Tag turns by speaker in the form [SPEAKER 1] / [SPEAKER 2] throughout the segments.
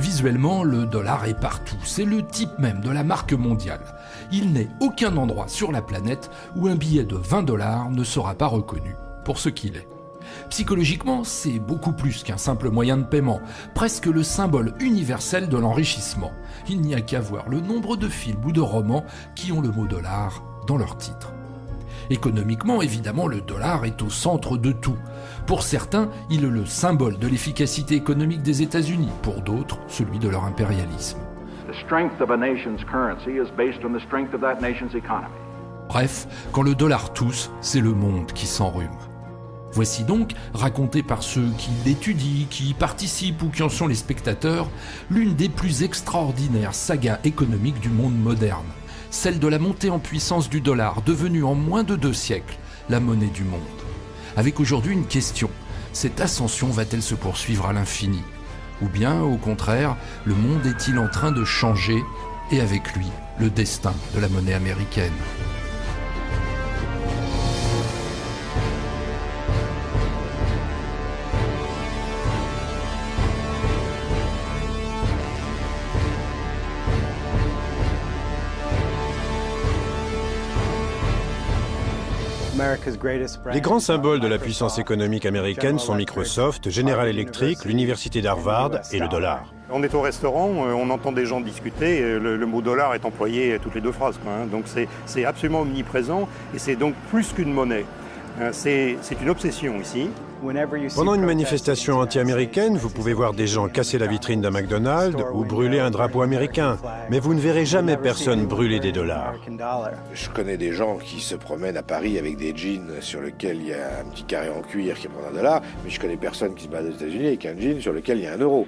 [SPEAKER 1] Visuellement, le dollar est partout. C'est le type même de la marque mondiale. Il n'est aucun endroit sur la planète où un billet de 20 $ ne sera pas reconnu pour ce qu'il est. Psychologiquement, c'est beaucoup plus qu'un simple moyen de paiement, presque le symbole universel de l'enrichissement. Il n'y a qu'à voir le nombre de films ou de romans qui ont le mot dollar dans leur titre. Économiquement, évidemment, le dollar est au centre de tout. Pour certains, il est le symbole de l'efficacité économique des États-Unis, pour d'autres, celui de leur impérialisme. Bref, quand le dollar tousse, c'est le monde qui s'enrhume. Voici donc, raconté par ceux qui l'étudient, qui y participent ou qui en sont les spectateurs, l'une des plus extraordinaires sagas économiques du monde moderne. Celle de la montée en puissance du dollar, devenue en moins de 2 siècles la monnaie du monde. Avec aujourd'hui une question, cette ascension va-t-elle se poursuivre à l'infini ? Ou bien, au contraire, le monde est-il en train de changer et avec lui, le destin de la monnaie américaine ?
[SPEAKER 2] Les grands symboles de la puissance économique américaine sont Microsoft, General Electric, l'université d'Harvard et le dollar.
[SPEAKER 3] On est au restaurant, on entend des gens discuter, le mot dollar est employé toutes les 2 phrases. Donc c'est absolument omniprésent et c'est donc plus qu'une monnaie. C'est une obsession ici.
[SPEAKER 2] Pendant une manifestation anti-américaine, vous pouvez voir des gens casser la vitrine d'un McDonald's ou brûler un drapeau américain. Mais vous ne verrez jamais personne brûler des dollars.
[SPEAKER 4] Je connais des gens qui se promènent à Paris avec des jeans sur lesquels il y a un petit carré en cuir qui prend $1, mais je connais personne qui se balade aux États-Unis avec un jean sur lequel il y a €1.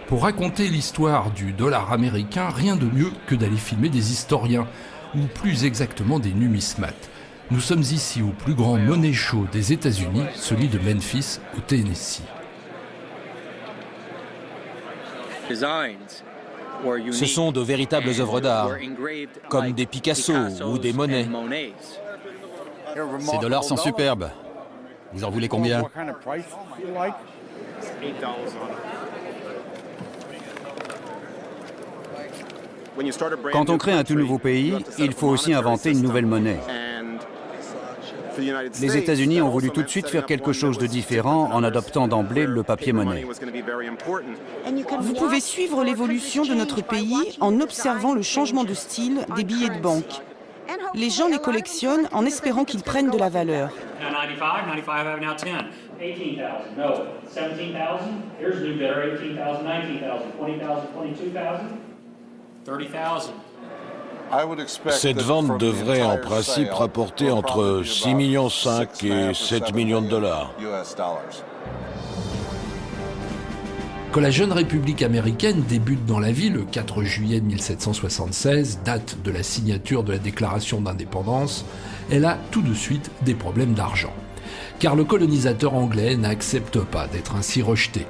[SPEAKER 1] Pour raconter l'histoire du dollar américain, rien de mieux que d'aller filmer des historiens, ou plus exactement des numismates. Nous sommes ici au plus grand money show des États-Unis, celui de Memphis, au Tennessee.
[SPEAKER 5] Ce sont de véritables œuvres d'art, comme des Picasso ou des Monet. Ces dollars sont superbes. Vous en voulez combien ? Quand on crée un tout nouveau pays, il faut aussi inventer une nouvelle monnaie. Les États-Unis ont voulu tout de suite faire quelque chose de différent en adoptant d'emblée le papier-monnaie.
[SPEAKER 6] Vous pouvez suivre l'évolution de notre pays en observant le changement de style des billets de banque. Les gens les collectionnent en espérant qu'ils prennent de la valeur.
[SPEAKER 7] Cette vente devrait en principe rapporter entre 6,5 millions et 7 millions $.
[SPEAKER 1] Quand la jeune République américaine débute dans la vie le 4 juillet 1776, date de la signature de la Déclaration d'indépendance, elle a tout de suite des problèmes d'argent. Car le colonisateur anglais n'accepte pas d'être ainsi rejeté.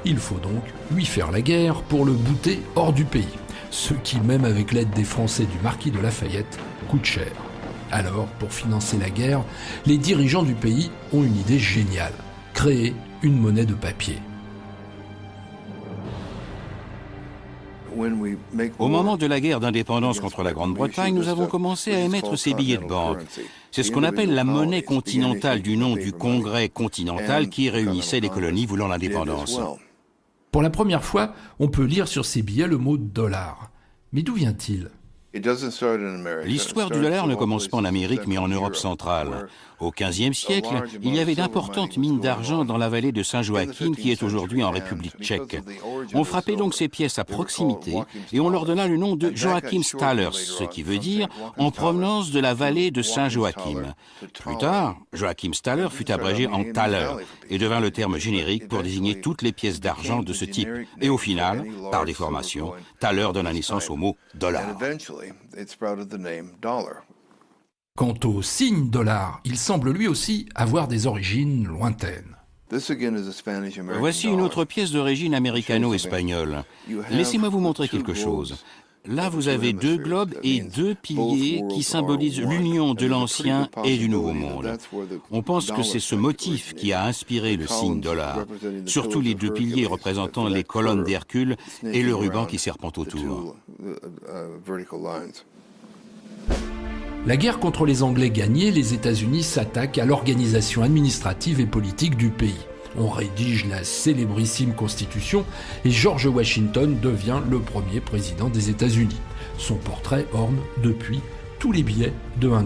[SPEAKER 1] Il faut donc lui faire la guerre pour le bouter hors du pays. Ce qui, même avec l'aide des Français du marquis de Lafayette, coûte cher. Alors, pour financer la guerre, les dirigeants du pays ont une idée géniale, créer une monnaie de papier.
[SPEAKER 5] Au moment de la guerre d'indépendance contre la Grande-Bretagne, nous avons commencé à émettre ces billets de banque. C'est ce qu'on appelle la monnaie continentale du nom du Congrès continental qui réunissait les colonies voulant l'indépendance.
[SPEAKER 1] Pour la première fois, on peut lire sur ces billets le mot « dollar ». Mais d'où vient-il ?
[SPEAKER 5] L'histoire du dollar ne commence pas en Amérique, mais en Europe centrale. Au XVe siècle, il y avait d'importantes mines d'argent dans la vallée de Saint-Joachim, qui est aujourd'hui en République tchèque. On frappait donc ces pièces à proximité et on leur donna le nom de Joachim Thalers, ce qui veut dire en provenance de la vallée de Saint-Joachim. Plus tard, Joachim Thaler fut abrégé en Thaler et devint le terme générique pour désigner toutes les pièces d'argent de ce type. Et au final, par déformation, Thaler donna naissance au mot dollar.
[SPEAKER 1] Quant au signe dollar, il semble lui aussi avoir des origines lointaines.
[SPEAKER 5] Voici une autre pièce d'origine américano-espagnole. Laissez-moi vous montrer quelque chose. Là, vous avez deux globes et deux piliers qui symbolisent l'union de l'ancien et du nouveau monde. On pense que c'est ce motif qui a inspiré le signe dollar, surtout les deux piliers représentant les colonnes d'Hercule et le ruban qui serpente autour.
[SPEAKER 1] La guerre contre les Anglais gagnée, les États-Unis s'attaquent à l'organisation administrative et politique du pays. On rédige la célébrissime Constitution et George Washington devient le premier président des États-Unis. Son portrait orne depuis tous les billets de $1.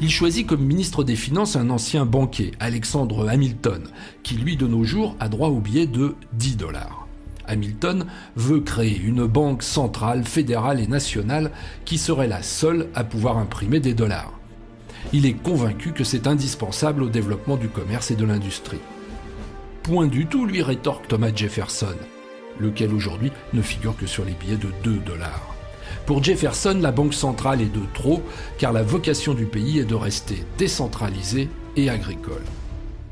[SPEAKER 1] Il choisit comme ministre des Finances un ancien banquier, Alexander Hamilton, qui lui de nos jours a droit au billet de $10. Hamilton veut créer une banque centrale, fédérale et nationale qui serait la seule à pouvoir imprimer des dollars. Il est convaincu que c'est indispensable au développement du commerce et de l'industrie. Point du tout, lui rétorque Thomas Jefferson, lequel aujourd'hui ne figure que sur les billets de $2. Pour Jefferson, la banque centrale est de trop, car la vocation du pays est de rester décentralisée et agricole.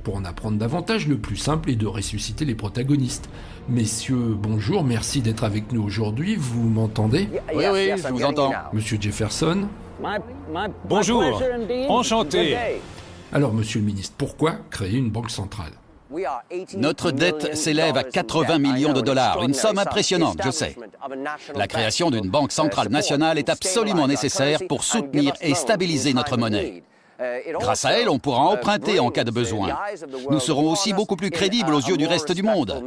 [SPEAKER 1] Pour en apprendre davantage, le plus simple est de ressusciter les protagonistes. Messieurs, bonjour, merci d'être avec nous aujourd'hui. Vous m'entendez?
[SPEAKER 8] Oui, je vous entends.
[SPEAKER 1] Monsieur Jefferson?
[SPEAKER 8] Bonjour, enchanté.
[SPEAKER 1] Alors, monsieur le ministre, pourquoi créer une banque centrale?
[SPEAKER 8] Notre dette s'élève à 80 millions de dollars, une somme impressionnante, je sais. La création d'une banque centrale nationale est absolument nécessaire pour soutenir et stabiliser notre monnaie. Grâce à elle, on pourra emprunter en cas de besoin. Nous serons aussi beaucoup plus crédibles aux yeux du reste du monde.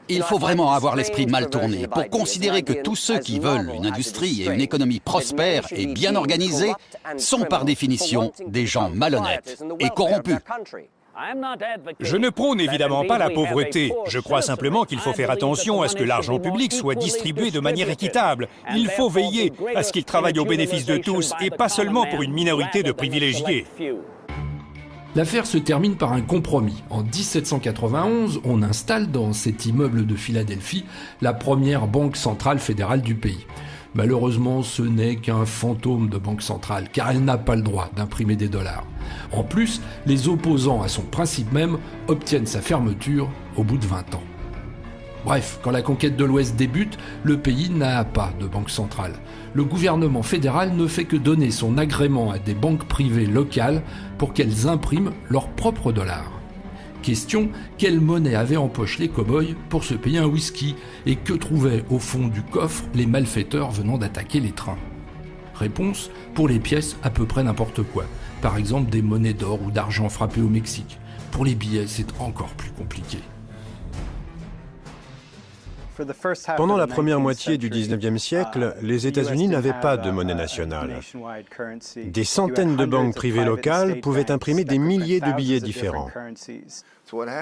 [SPEAKER 8] Il faut vraiment avoir l'esprit mal tourné pour considérer que tous ceux qui veulent une industrie et une économie prospères et bien organisées sont par définition des gens malhonnêtes et corrompus.
[SPEAKER 9] Je ne prône évidemment pas la pauvreté. Je crois simplement qu'il faut faire attention à ce que l'argent public soit distribué de manière équitable. Il faut veiller à ce qu'il travaille au bénéfice de tous et pas seulement pour une minorité de privilégiés.
[SPEAKER 1] L'affaire se termine par un compromis. En 1791, on installe dans cet immeuble de Philadelphie la première banque centrale fédérale du pays. Malheureusement, ce n'est qu'un fantôme de banque centrale, car elle n'a pas le droit d'imprimer des dollars. En plus, les opposants à son principe même obtiennent sa fermeture au bout de 20 ans. Bref, quand la conquête de l'Ouest débute, le pays n'a pas de banque centrale. Le gouvernement fédéral ne fait que donner son agrément à des banques privées locales pour qu'elles impriment leurs propres dollars. Question, quelle monnaie avaient en poche les cow-boys pour se payer un whisky et que trouvaient au fond du coffre les malfaiteurs venant d'attaquer les trains? Réponse, pour les pièces, à peu près n'importe quoi. Par exemple, des monnaies d'or ou d'argent frappées au Mexique. Pour les billets, c'est encore plus compliqué.
[SPEAKER 2] Pendant la première moitié du 19e siècle, les États-Unis n'avaient pas de monnaie nationale. Des centaines de banques privées locales pouvaient imprimer des milliers de billets différents.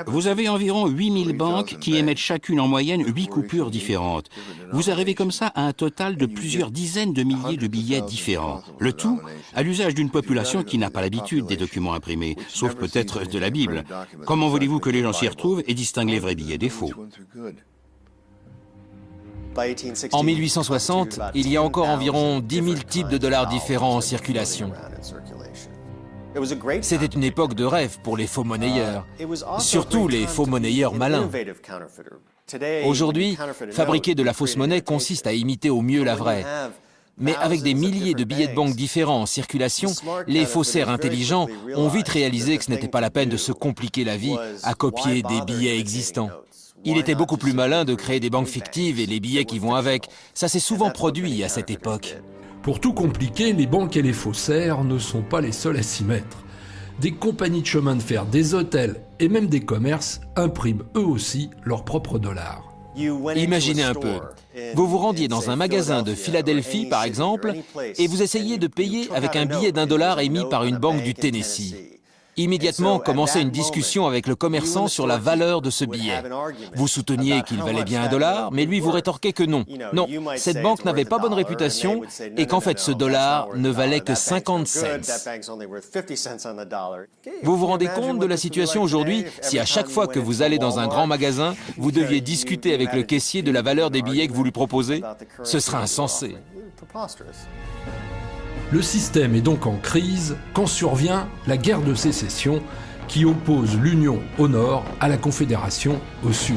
[SPEAKER 5] Vous avez environ 8000 banques qui émettent chacune en moyenne 8 coupures différentes. Vous arrivez comme ça à un total de plusieurs dizaines de milliers de billets différents. Le tout à l'usage d'une population qui n'a pas l'habitude des documents imprimés, sauf peut-être de la Bible. Comment voulez-vous que les gens s'y retrouvent et distinguent les vrais billets des faux?
[SPEAKER 10] En 1860, il y a encore environ 10 000 types de dollars différents en circulation. C'était une époque de rêve pour les faux monnayeurs, surtout les faux monnayeurs malins. Aujourd'hui, fabriquer de la fausse monnaie consiste à imiter au mieux la vraie. Mais avec des milliers de billets de banque différents en circulation, les faussaires intelligents ont vite réalisé que ce n'était pas la peine de se compliquer la vie à copier des billets existants. Il était beaucoup plus malin de créer des banques fictives et les billets qui vont avec. Ça s'est souvent produit à cette époque.
[SPEAKER 1] Pour tout compliquer, les banques et les faussaires ne sont pas les seuls à s'y mettre. Des compagnies de chemin de fer, des hôtels et même des commerces impriment eux aussi leurs propres dollars.
[SPEAKER 10] Imaginez un peu. Vous vous rendiez dans un magasin de Philadelphie, par exemple, et vous essayez de payer avec un billet d'$1 émis par une banque du Tennessee. Immédiatement commençait une discussion avec le commerçant sur la valeur de ce billet. Vous souteniez qu'il valait bien $1, mais lui vous rétorquait que non. Non, cette banque n'avait pas bonne réputation et qu'en fait ce dollar ne valait que 50 cents. Vous vous rendez compte de la situation aujourd'hui si à chaque fois que vous allez dans un grand magasin, vous deviez discuter avec le caissier de la valeur des billets que vous lui proposez? Ce serait insensé.
[SPEAKER 1] Le système est donc en crise quand survient la guerre de sécession qui oppose l'Union au nord à la Confédération au sud.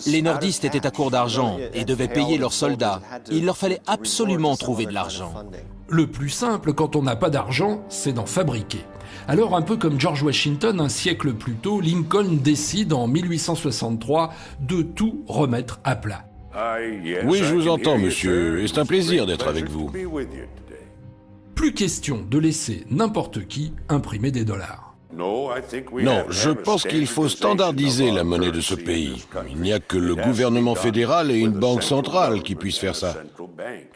[SPEAKER 10] Les nordistes étaient à court d'argent et devaient payer leurs soldats. Il leur fallait absolument trouver de l'argent.
[SPEAKER 1] Le plus simple quand on n'a pas d'argent, c'est d'en fabriquer. Alors, un peu comme George Washington un siècle plus tôt, Lincoln décide en 1863 de tout remettre à plat.
[SPEAKER 7] Oui, je vous entends, monsieur, et c'est un plaisir d'être avec vous.
[SPEAKER 1] Plus question de laisser n'importe qui imprimer des dollars.
[SPEAKER 7] Non, je pense qu'il faut standardiser la monnaie de ce pays. Il n'y a que le gouvernement fédéral et une banque centrale qui puissent faire ça.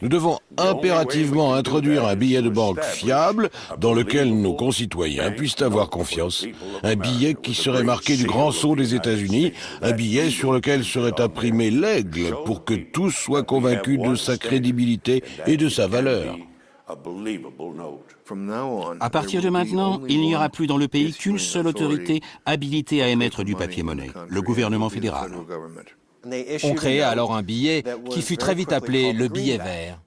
[SPEAKER 7] Nous devons impérativement introduire un billet de banque fiable dans lequel nos concitoyens puissent avoir confiance. Un billet qui serait marqué du grand sceau des États-Unis, un billet sur lequel serait imprimé l'aigle pour que tous soient convaincus de sa crédibilité et de sa valeur.
[SPEAKER 5] À partir de maintenant, il n'y aura plus dans le pays qu'une seule autorité habilitée à émettre du papier-monnaie, le gouvernement fédéral.
[SPEAKER 10] On créa alors un billet qui fut très vite appelé le billet vert.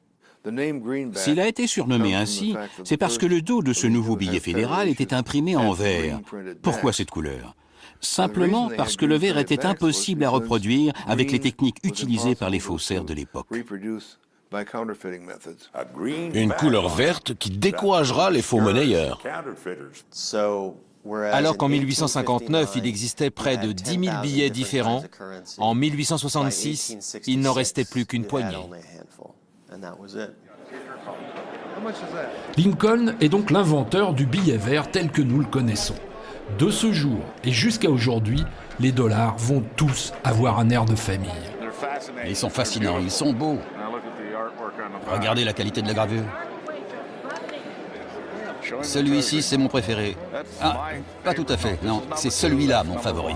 [SPEAKER 5] S'il a été surnommé ainsi, c'est parce que le dos de ce nouveau billet fédéral était imprimé en vert. Pourquoi cette couleur ? Simplement parce que le vert était impossible à reproduire avec les techniques utilisées par les faussaires de l'époque.
[SPEAKER 7] Une couleur verte qui découragera les faux monnayeurs.
[SPEAKER 10] Alors qu'en 1859, il existait près de 10 000 billets différents, en 1866, il n'en restait plus qu'une poignée.
[SPEAKER 1] Lincoln est donc l'inventeur du billet vert tel que nous le connaissons. De ce jour et jusqu'à aujourd'hui, les dollars vont tous avoir un air de famille.
[SPEAKER 8] Ils sont fascinants, ils sont beaux. Regardez la qualité de la gravure. Celui-ci, c'est mon préféré. Ah, pas tout à fait, non, c'est celui-là mon favori.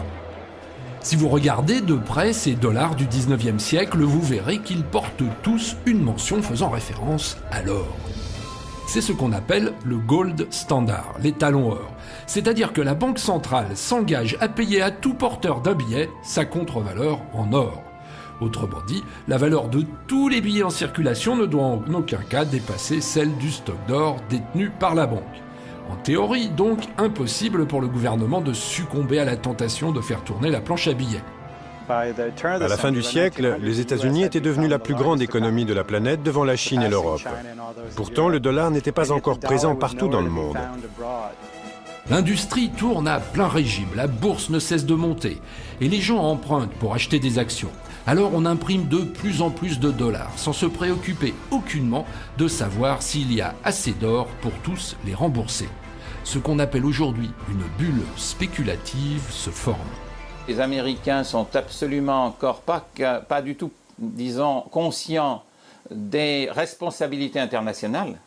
[SPEAKER 1] Si vous regardez de près ces dollars du 19e siècle, vous verrez qu'ils portent tous une mention faisant référence à l'or. C'est ce qu'on appelle le gold standard, les talons or. C'est-à-dire que la banque centrale s'engage à payer à tout porteur d'un billet sa contre-valeur en or. Autrement dit, la valeur de tous les billets en circulation ne doit en aucun cas dépasser celle du stock d'or détenu par la banque. En théorie, donc, impossible pour le gouvernement de succomber à la tentation de faire tourner la planche à billets.
[SPEAKER 2] À la fin du siècle, les États-Unis étaient devenus la plus grande économie de la planète devant la Chine et l'Europe. Pourtant, le dollar n'était pas encore présent partout dans le monde.
[SPEAKER 1] L'industrie tourne à plein régime, la bourse ne cesse de monter, et les gens empruntent pour acheter des actions. Alors on imprime de plus en plus de dollars, sans se préoccuper aucunement de savoir s'il y a assez d'or pour tous les rembourser. Ce qu'on appelle aujourd'hui une bulle spéculative se forme.
[SPEAKER 11] Les Américains sont absolument encore pas du tout, disons, conscients des responsabilités internationales.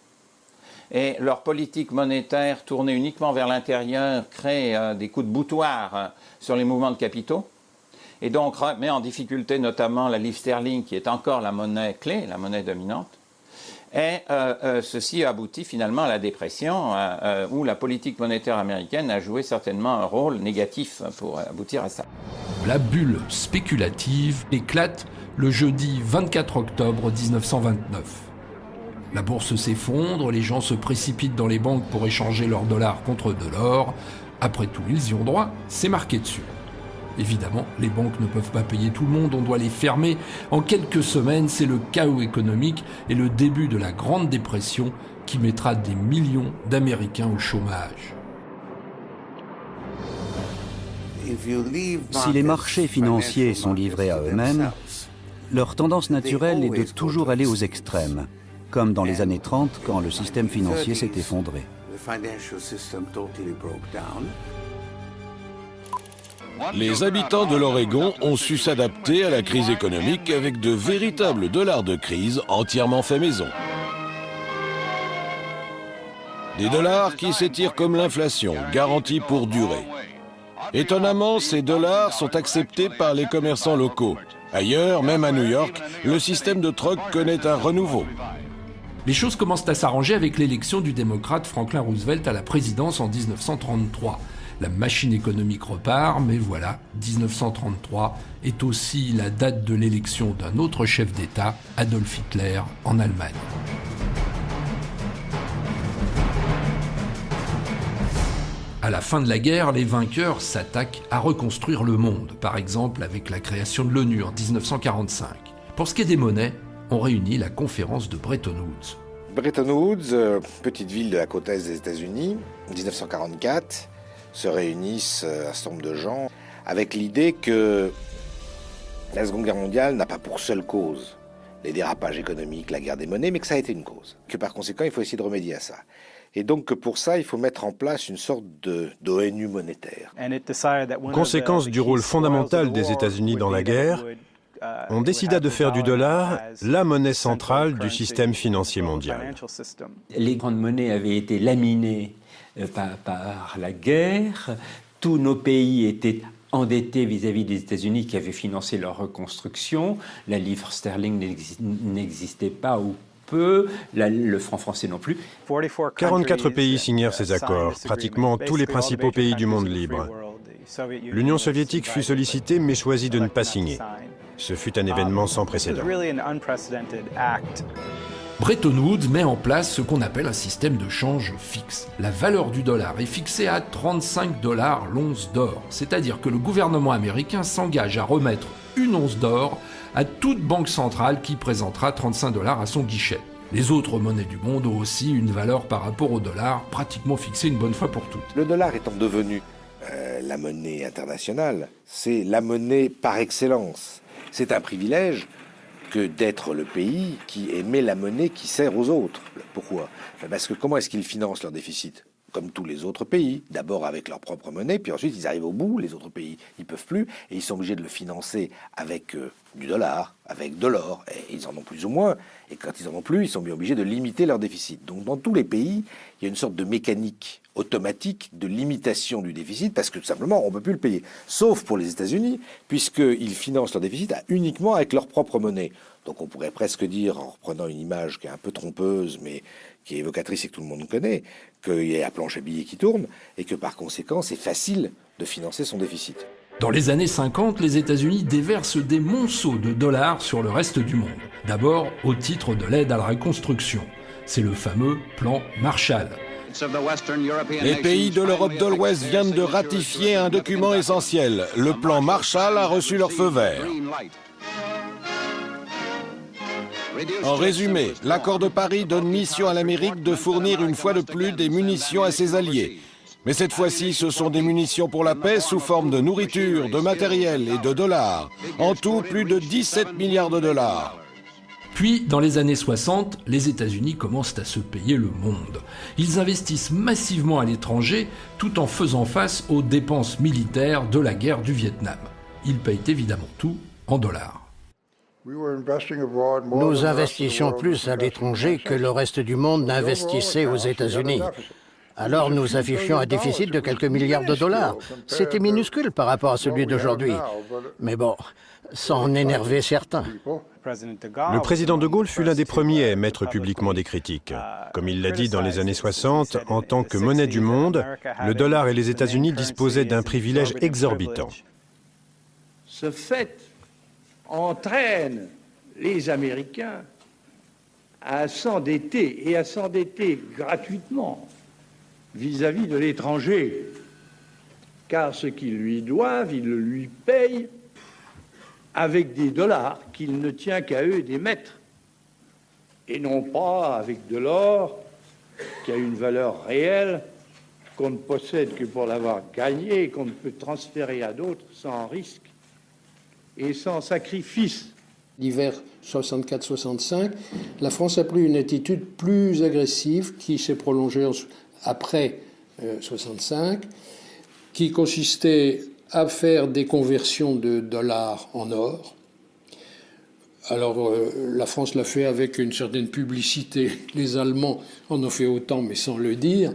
[SPEAKER 11] Et leur politique monétaire tournée uniquement vers l'intérieur crée des coups de boutoir sur les mouvements de capitaux. Et donc met en difficulté notamment la livre sterling qui est encore la monnaie clé, la monnaie dominante. Et ceci aboutit finalement à la dépression où la politique monétaire américaine a joué certainement un rôle négatif pour aboutir à ça.
[SPEAKER 1] La bulle spéculative éclate le jeudi 24 octobre 1929. La bourse s'effondre, les gens se précipitent dans les banques pour échanger leurs dollars contre de l'or. Après tout, ils y ont droit, c'est marqué dessus. Évidemment, les banques ne peuvent pas payer tout le monde, on doit les fermer. En quelques semaines, c'est le chaos économique et le début de la Grande Dépression qui mettra des millions d'Américains au chômage.
[SPEAKER 12] Si les marchés financiers sont livrés à eux-mêmes, leur tendance naturelle est de toujours aller aux extrêmes, comme dans les années 30 quand le système financier s'est effondré.
[SPEAKER 7] Les habitants de l'Oregon ont su s'adapter à la crise économique avec de véritables dollars de crise entièrement faits maison. Des dollars qui s'étirent comme l'inflation, garantis pour durer. Étonnamment, ces dollars sont acceptés par les commerçants locaux. Ailleurs, même à New York, le système de troc connaît un renouveau.
[SPEAKER 1] Les choses commencent à s'arranger avec l'élection du démocrate Franklin Roosevelt à la présidence en 1933. La machine économique repart, mais voilà, 1933 est aussi la date de l'élection d'un autre chef d'État, Adolf Hitler, en Allemagne. À la fin de la guerre, les vainqueurs s'attaquent à reconstruire le monde, par exemple avec la création de l'ONU en 1945. Pour ce qui est des monnaies, on réunit la conférence de Bretton Woods.
[SPEAKER 4] Bretton Woods, petite ville de la côte est des États-Unis, 1944, se réunissent un certain nombre de gens avec l'idée que la Seconde Guerre mondiale n'a pas pour seule cause les dérapages économiques, la guerre des monnaies, mais que ça a été une cause. Que par conséquent, il faut essayer de remédier à ça. Et donc que pour ça, il faut mettre en place une sorte d'ONU monétaire.
[SPEAKER 2] Conséquence du rôle fondamental des États-Unis dans la guerre, on décida de faire du dollar la monnaie centrale du système financier mondial.
[SPEAKER 13] Les grandes monnaies avaient été laminées par la guerre. Tous nos pays étaient endettés vis-à-vis des États-Unis qui avaient financé leur reconstruction. La livre sterling n'existait pas ou peu, le franc français non plus.
[SPEAKER 2] 44 pays signèrent ces accords, pratiquement tous les principaux pays du monde libre. L'Union soviétique fut sollicitée mais choisit de ne pas signer. Ce fut un événement sans précédent.
[SPEAKER 1] Bretton Woods met en place ce qu'on appelle un système de change fixe. La valeur du dollar est fixée à 35 $ l'once d'or, c'est-à-dire que le gouvernement américain s'engage à remettre une once d'or à toute banque centrale qui présentera 35 $ à son guichet. Les autres monnaies du monde ont aussi une valeur par rapport au dollar pratiquement fixée une bonne fois pour toutes.
[SPEAKER 4] Le dollar étant devenu la monnaie internationale, c'est la monnaie par excellence. C'est un privilège que d'être le pays qui émet la monnaie qui sert aux autres. Pourquoi ? Parce que comment est-ce qu'ils financent leur déficit ? Comme tous les autres pays, d'abord avec leur propre monnaie, puis ensuite ils arrivent au bout, les autres pays ils peuvent plus, et ils sont obligés de le financer avec du dollar, avec de l'or, et ils en ont plus ou moins, et quand ils en ont plus, ils sont bien obligés de limiter leur déficit. Donc dans tous les pays, il y a une sorte de mécanique automatique de limitation du déficit, parce que tout simplement on ne peut plus le payer, sauf pour les États-Unis, puisqu'ils financent leur déficit uniquement avec leur propre monnaie. Donc on pourrait presque dire, en reprenant une image qui est un peu trompeuse, mais qui est évocatrice et que tout le monde connaît, qu'il y a la planche à billets qui tourne et que par conséquent, c'est facile de financer son déficit.
[SPEAKER 1] Dans les années 50, les États-Unis déversent des monceaux de dollars sur le reste du monde. D'abord au titre de l'aide à la reconstruction. C'est le fameux plan Marshall.
[SPEAKER 7] Les pays de l'Europe de l'Ouest viennent de ratifier un document essentiel. Le plan Marshall a reçu leur feu vert. En résumé, l'accord de Paris donne mission à l'Amérique de fournir une fois de plus des munitions à ses alliés. Mais cette fois-ci, ce sont des munitions pour la paix sous forme de nourriture, de matériel et de dollars. En tout, plus de 17 milliards de dollars.
[SPEAKER 1] Puis, dans les années 60, les États-Unis commencent à se payer le monde. Ils investissent massivement à l'étranger tout en faisant face aux dépenses militaires de la guerre du Vietnam. Ils payent évidemment tout en dollars.
[SPEAKER 14] Nous investissions plus à l'étranger que le reste du monde n'investissait aux États-Unis. Alors nous affichions un déficit de quelques milliards de dollars. C'était minuscule par rapport à celui d'aujourd'hui. Mais bon, ça en énervait certains.
[SPEAKER 2] Le président de Gaulle fut l'un des premiers à émettre publiquement des critiques. Comme il l'a dit dans les années 60, en tant que monnaie du monde, le dollar et les États-Unis disposaient d'un privilège exorbitant.
[SPEAKER 15] Ce fait entraîne les Américains à s'endetter, et à s'endetter gratuitement vis-à-vis de l'étranger, car ce qu'ils lui doivent, ils le lui payent avec des dollars qu'il ne tient qu'à eux d'émettre, et non pas avec de l'or qui a une valeur réelle qu'on ne possède que pour l'avoir gagné et qu'on ne peut transférer à d'autres sans risque et sans sacrifice.
[SPEAKER 16] L'hiver 64-65, la France a pris une attitude plus agressive qui s'est prolongée après 65, qui consistait à faire des conversions de dollars en or. Alors la France l'a fait avec une certaine publicité. Les Allemands en ont fait autant, mais sans le dire.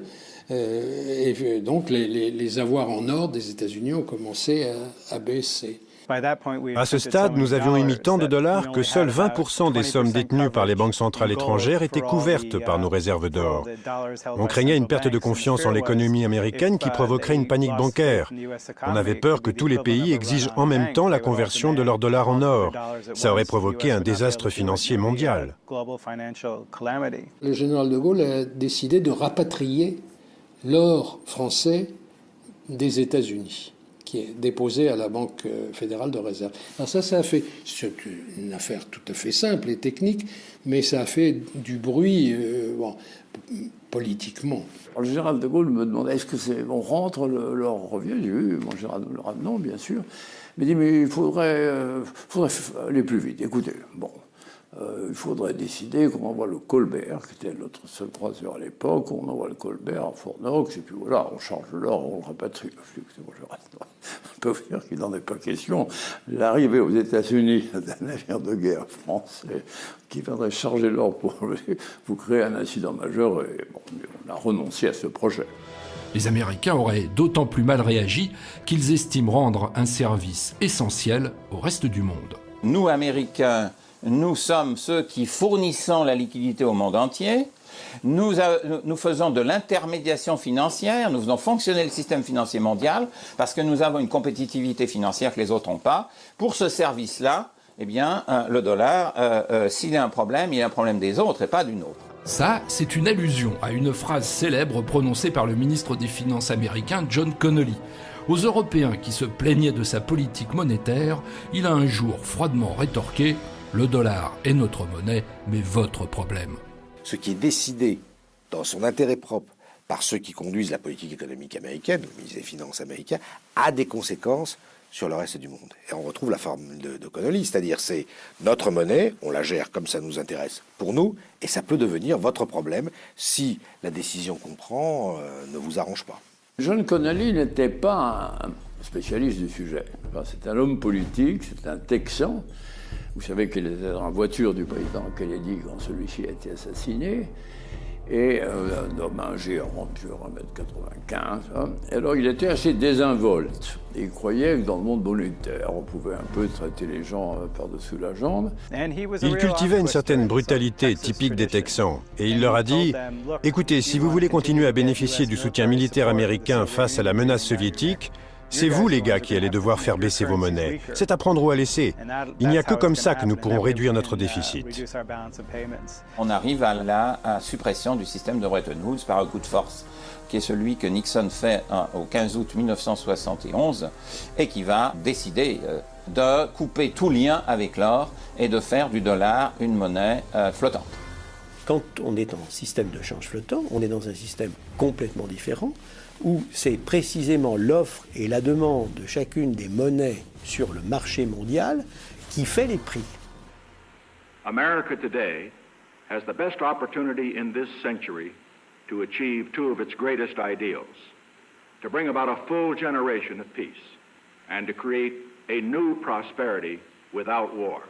[SPEAKER 16] Et donc les avoirs en or des États-Unis ont commencé à baisser.
[SPEAKER 2] À ce stade, nous avions émis tant de dollars que seuls 20% des sommes détenues par les banques centrales étrangères étaient couvertes par nos réserves d'or. On craignait une perte de confiance en l'économie américaine qui provoquerait une panique bancaire. On avait peur que tous les pays exigent en même temps la conversion de leurs dollars en or. Ça aurait provoqué un désastre financier mondial.
[SPEAKER 16] Le général de Gaulle a décidé de rapatrier l'or français des États-Unis, qui est déposé à la Banque fédérale de réserve. Alors ça a fait... C'est une affaire tout à fait simple et technique, mais ça a fait du bruit politiquement.
[SPEAKER 15] Alors, le général de Gaulle me demandait, est-ce que on rentre, l'or revient? J'ai dit, oui, mon général me le ramenait, non, bien sûr. Il m'a dit, mais il faudrait aller plus vite. Écoutez, il faudrait décider qu'on envoie le Colbert, qui était notre seul croiseur à l'époque, on envoie le Colbert à Fort Knox, et puis voilà, on change l'or, on le rapatrie. Je dis, écoutez, moi, je reste. On peut vous dire qu'il n'en est pas question. L'arrivée aux États-Unis d'un navire de guerre français qui viendrait charger l'or pour vous créer un incident majeur, et on a renoncé à ce projet.
[SPEAKER 1] Les Américains auraient d'autant plus mal réagi qu'ils estiment rendre un service essentiel au reste du monde.
[SPEAKER 11] Nous, Américains, nous sommes ceux qui fournissons la liquidité au monde entier. Nous faisons de l'intermédiation financière, nous faisons fonctionner le système financier mondial parce que nous avons une compétitivité financière que les autres n'ont pas. Pour ce service-là, eh bien, le dollar, s'il a un problème, il a un problème des autres et pas d'une autre.
[SPEAKER 1] Ça, c'est une allusion à une phrase célèbre prononcée par le ministre des Finances américain John Connolly. Aux Européens qui se plaignaient de sa politique monétaire, il a un jour froidement rétorqué « Le dollar est notre monnaie, mais votre problème ».
[SPEAKER 4] Ce qui est décidé dans son intérêt propre par ceux qui conduisent la politique économique américaine, le ministre des Finances américain, a des conséquences sur le reste du monde. Et on retrouve la forme de Connolly, c'est-à-dire c'est notre monnaie, on la gère comme ça nous intéresse pour nous, et ça peut devenir votre problème si la décision qu'on prend ne vous arrange pas.
[SPEAKER 15] John Connolly n'était pas un spécialiste du sujet. Enfin, c'est un homme politique, c'est un Texan. Vous savez qu'il était dans la voiture du président Kennedy quand celui-ci a été assassiné. Et un homme âgé, environ 1m95. Hein. Et alors il était assez désinvolte. Et il croyait que dans le monde monétaire, on pouvait un peu traiter les gens par-dessus la jambe.
[SPEAKER 2] Il cultivait une certaine brutalité typique des Texans. Et il leur a dit « Écoutez, si vous voulez continuer à bénéficier du soutien militaire américain face à la menace soviétique, c'est vous, les gars, qui allez devoir faire baisser vos monnaies. C'est à prendre ou à laisser. Il n'y a que comme ça que nous pourrons réduire notre déficit. »
[SPEAKER 11] On arrive à la suppression du système de Bretton Woods par un coup de force, qui est celui que Nixon fait au 15 août 1971 et qui va décider de couper tout lien avec l'or et de faire du dollar une monnaie flottante.
[SPEAKER 17] Quand on est en système de change flottant, on est dans un système complètement différent, où c'est précisément l'offre et la demande de chacune des monnaies sur le marché mondial qui fait les prix.
[SPEAKER 18] America today has the best opportunity in this century to achieve two of its greatest ideals, to bring about a full generation of peace and to create a new prosperity without war.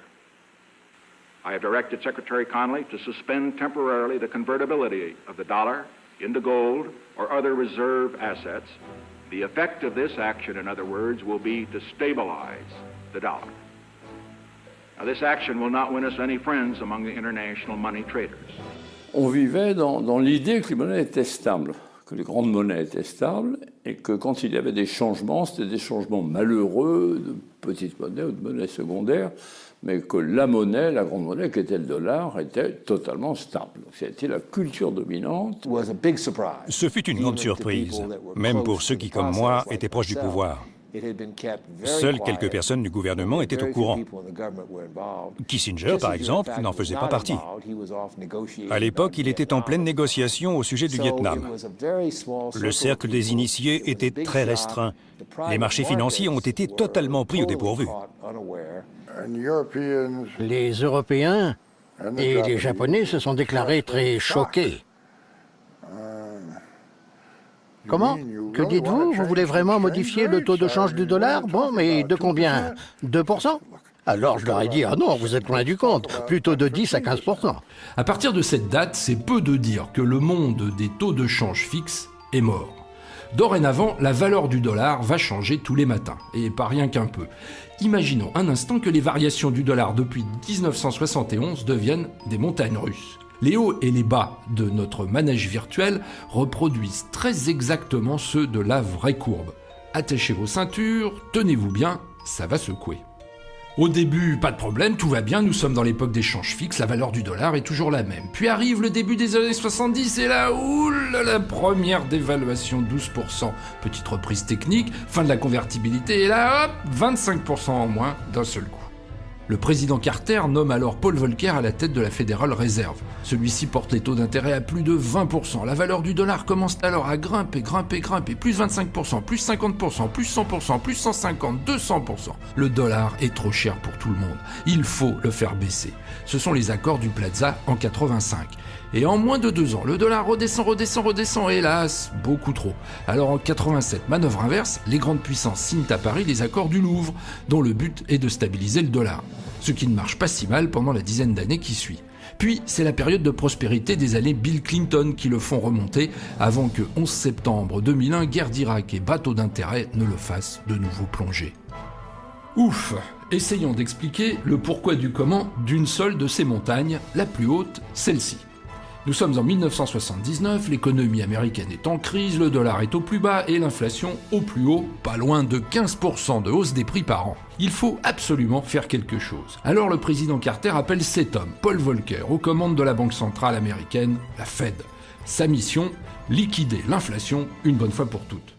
[SPEAKER 18] I have directed Secretary Connally to suspend temporarily the convertibility of the dollar into gold or other reserve assets. The effect of this action, in other words, will be to stabilize the dollar. Now, this action will not win us any friends among the international money traders.
[SPEAKER 15] On vivait dans l'idée que les monnaies étaient stables, que les grandes monnaies étaient stables, et que quand il y avait des changements, c'était des changements malheureux de petites monnaies ou de monnaies secondaires, mais que la monnaie, la grande monnaie, qui était le dollar, était totalement stable. C'était la culture dominante.
[SPEAKER 9] Ce fut une grande surprise, même pour ceux qui, comme moi, étaient proches du pouvoir. Seules quelques personnes du gouvernement étaient au courant. Kissinger, par exemple, n'en faisait pas partie. À l'époque, il était en pleine négociation au sujet du Vietnam. Le cercle des initiés était très restreint. Les marchés financiers ont été totalement pris au dépourvu.
[SPEAKER 14] Les Européens et les Japonais se sont déclarés très choqués. Comment? Que dites-vous? Vous voulez vraiment modifier le taux de change du dollar? Bon, mais de combien? 2%? Alors je leur ai dit, ah non, vous êtes loin du compte, plutôt de 10 à 15%.
[SPEAKER 1] À partir de cette date, c'est peu de dire que le monde des taux de change fixes est mort. Dorénavant, la valeur du dollar va changer tous les matins, et pas rien qu'un peu. Imaginons un instant que les variations du dollar depuis 1971 deviennent des montagnes russes. Les hauts et les bas de notre manège virtuel reproduisent très exactement ceux de la vraie courbe. Attachez vos ceintures, tenez-vous bien, ça va secouer. Au début, pas de problème, tout va bien, nous sommes dans l'époque d'échange fixe, la valeur du dollar est toujours la même. Puis arrive le début des années 70 et là, la première dévaluation, 12%. Petite reprise technique, fin de la convertibilité et là, hop, 25% en moins d'un seul coup. Le président Carter nomme alors Paul Volcker à la tête de la Federal Reserve. Celui-ci porte les taux d'intérêt à plus de 20%. La valeur du dollar commence alors à grimper, plus 25%, plus 50%, plus 100%, plus 150%, 200%. Le dollar est trop cher pour tout le monde. Il faut le faire baisser. Ce sont les accords du Plaza en 85. Et en moins de 2 ans, le dollar redescend, hélas, beaucoup trop. Alors en 87, manœuvre inverse, les grandes puissances signent à Paris les accords du Louvre, dont le but est de stabiliser le dollar. Ce qui ne marche pas si mal pendant la dizaine d'années qui suit. Puis, c'est la période de prospérité des années Bill Clinton qui le font remonter avant que 11 septembre 2001, guerre d'Irak et bateaux d'intérêt ne le fassent de nouveau plonger. Ouf! Essayons d'expliquer le pourquoi du comment d'une seule de ces montagnes, la plus haute, celle-ci. Nous sommes en 1979, l'économie américaine est en crise, le dollar est au plus bas et l'inflation au plus haut, pas loin de 15% de hausse des prix par an. Il faut absolument faire quelque chose. Alors le président Carter appelle cet homme, Paul Volcker, aux commandes de la Banque centrale américaine, la Fed. Sa mission, liquider l'inflation une bonne fois pour toutes.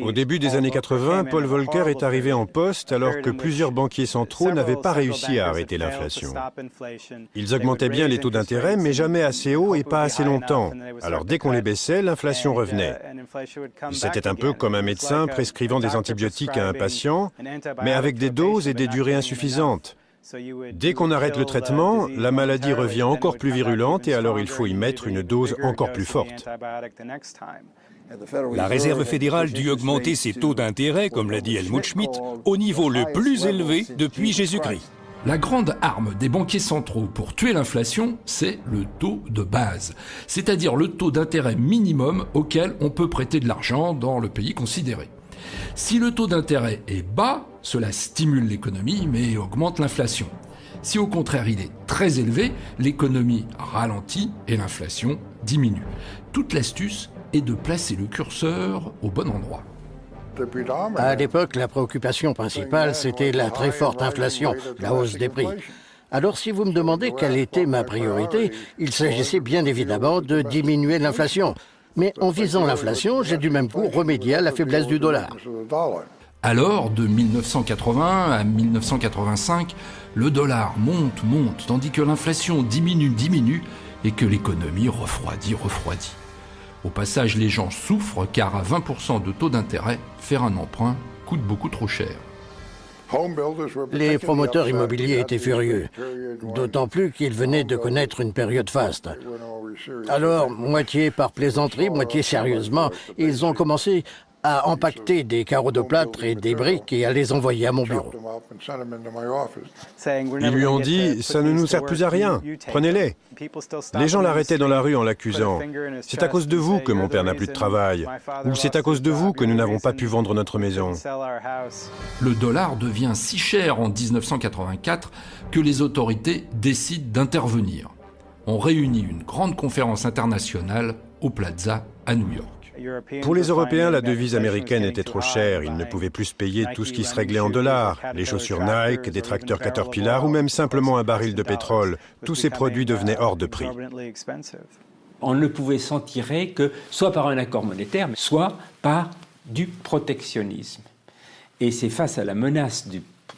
[SPEAKER 2] Au début des années 80, Paul Volcker est arrivé en poste alors que plusieurs banquiers centraux n'avaient pas réussi à arrêter l'inflation. Ils augmentaient bien les taux d'intérêt, mais jamais assez haut et pas assez longtemps. Alors dès qu'on les baissait, l'inflation revenait. C'était un peu comme un médecin prescrivant des antibiotiques à un patient, mais avec des doses et des durées insuffisantes. Dès qu'on arrête le traitement, la maladie revient encore plus virulente et alors il faut y mettre une dose encore plus forte.
[SPEAKER 9] La Réserve fédérale dut augmenter ses taux d'intérêt, comme l'a dit Helmut Schmidt, au niveau le plus élevé depuis Jésus-Christ.
[SPEAKER 1] La grande arme des banquiers centraux pour tuer l'inflation, c'est le taux de base, c'est-à-dire le taux d'intérêt minimum auquel on peut prêter de l'argent dans le pays considéré. Si le taux d'intérêt est bas, cela stimule l'économie mais augmente l'inflation. Si au contraire il est très élevé, l'économie ralentit et l'inflation diminue. Toute l'astuce est de placer le curseur au bon endroit.
[SPEAKER 14] À l'époque, la préoccupation principale, c'était la très forte inflation, la hausse des prix. Alors si vous me demandez quelle était ma priorité, il s'agissait bien évidemment de diminuer l'inflation. Mais en visant l'inflation, j'ai du même coup remédié à la faiblesse du dollar.
[SPEAKER 1] Alors, de 1980 à 1985, le dollar monte, tandis que l'inflation diminue et que l'économie refroidit. Au passage, les gens souffrent car à 20% de taux d'intérêt, faire un emprunt coûte beaucoup trop cher.
[SPEAKER 14] Les promoteurs immobiliers étaient furieux, d'autant plus qu'ils venaient de connaître une période faste. Alors, moitié par plaisanterie, moitié sérieusement, ils ont commencé à empaqueter des carreaux de plâtre et des briques et à les envoyer à mon bureau.
[SPEAKER 2] Ils lui ont dit « ça ne nous sert plus à rien, prenez-les ». Les gens l'arrêtaient dans la rue en l'accusant. « C'est à cause de vous que mon père n'a plus de travail » ou « c'est à cause de vous que nous n'avons pas pu vendre notre maison ».
[SPEAKER 1] Le dollar devient si cher en 1984 que les autorités décident d'intervenir. On réunit une grande conférence internationale au Plaza à New York.
[SPEAKER 2] Pour les Européens, la devise américaine était trop chère. Ils ne pouvaient plus se payer tout ce qui se réglait en dollars. Les chaussures Nike, des tracteurs Caterpillar ou même simplement un baril de pétrole. Tous ces produits devenaient hors de prix.
[SPEAKER 13] On ne pouvait s'en tirer que soit par un accord monétaire, soit par du protectionnisme. Et c'est face à la menace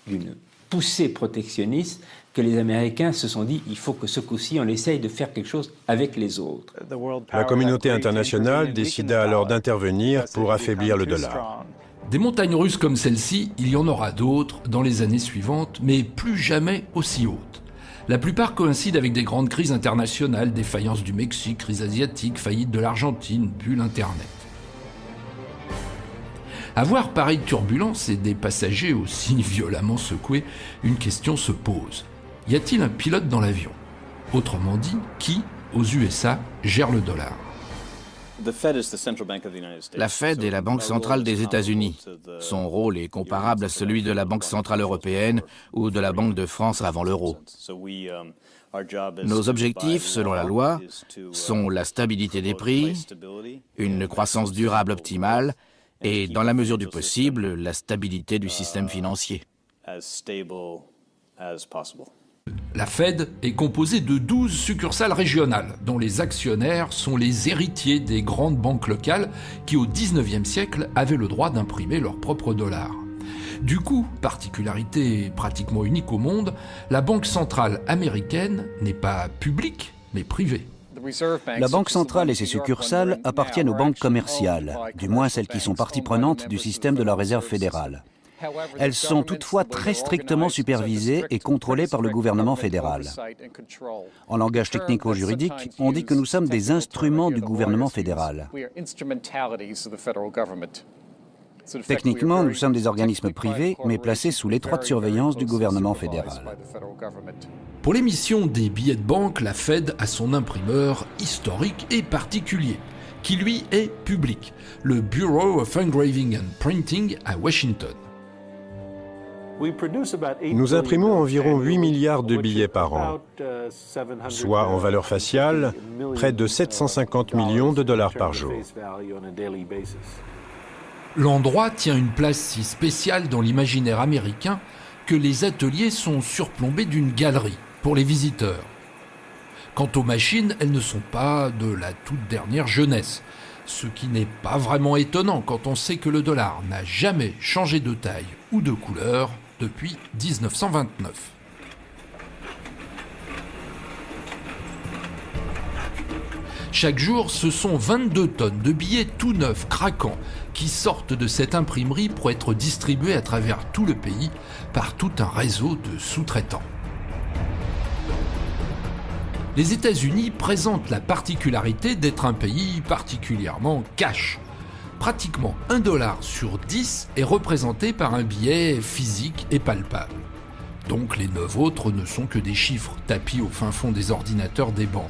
[SPEAKER 13] d'une poussée protectionniste que les Américains se sont dit il faut que ce coup-ci, on essaye de faire quelque chose avec les autres.
[SPEAKER 2] La communauté internationale décida alors d'intervenir pour affaiblir le dollar.
[SPEAKER 1] Des montagnes russes comme celle-ci, il y en aura d'autres dans les années suivantes, mais plus jamais aussi hautes. La plupart coïncident avec des grandes crises internationales, défaillance du Mexique, crise asiatique, faillite de l'Argentine, bulle Internet. À voir pareille turbulence et des passagers aussi violemment secoués, une question se pose. Y a-t-il un pilote dans l'avion? Autrement dit, qui, aux USA, gère le dollar?
[SPEAKER 5] La Fed est la banque centrale des États-Unis. Son rôle est comparable à celui de la Banque centrale européenne ou de la Banque de France avant l'euro. Nos objectifs, selon la loi, sont la stabilité des prix, une croissance durable optimale et, dans la mesure du possible, la stabilité du système financier.
[SPEAKER 1] La Fed est composée de 12 succursales régionales, dont les actionnaires sont les héritiers des grandes banques locales qui, au XIXe siècle, avaient le droit d'imprimer leur propre dollar. Du coup, particularité pratiquement unique au monde, la Banque centrale américaine n'est pas publique, mais privée.
[SPEAKER 12] La Banque centrale et ses succursales appartiennent aux banques commerciales, du moins celles qui sont partie prenante du système de la Réserve fédérale. Elles sont toutefois très strictement supervisées et contrôlées par le gouvernement fédéral. En langage technico-juridique, on dit que nous sommes des instruments du gouvernement fédéral. Techniquement, nous sommes des organismes privés, mais placés sous l'étroite surveillance du gouvernement fédéral.
[SPEAKER 1] Pour l'émission des billets de banque, la Fed a son imprimeur historique et particulier, qui lui est public, le Bureau of Engraving and Printing à Washington.
[SPEAKER 2] Nous imprimons environ 8 milliards de billets par an, soit en valeur faciale, près de 750 millions de dollars par jour.
[SPEAKER 1] L'endroit tient une place si spéciale dans l'imaginaire américain que les ateliers sont surplombés d'une galerie pour les visiteurs. Quant aux machines, elles ne sont pas de la toute dernière jeunesse, ce qui n'est pas vraiment étonnant quand on sait que le dollar n'a jamais changé de taille ou de couleur depuis 1929. Chaque jour, ce sont 22 tonnes de billets tout neufs, craquants, qui sortent de cette imprimerie pour être distribués à travers tout le pays par tout un réseau de sous-traitants. Les États-Unis présentent la particularité d'être un pays particulièrement cash. Pratiquement 1 dollar sur 10 est représenté par un billet physique et palpable. Donc les 9 autres ne sont que des chiffres tapis au fin fond des ordinateurs des banques.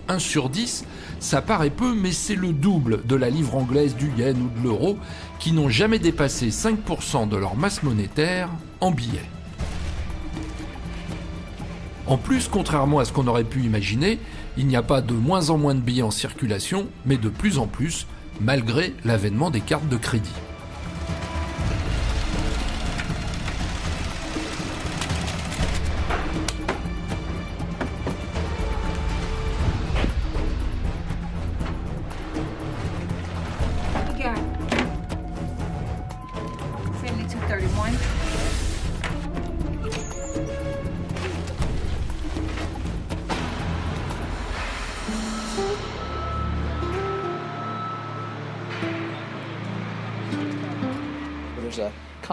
[SPEAKER 1] 1 sur 10, ça paraît peu, mais c'est le double de la livre anglaise, du yen ou de l'euro, qui n'ont jamais dépassé 5% de leur masse monétaire en billets. En plus, contrairement à ce qu'on aurait pu imaginer, il n'y a pas de moins en moins de billets en circulation, mais de plus en plus, malgré l'avènement des cartes de crédit.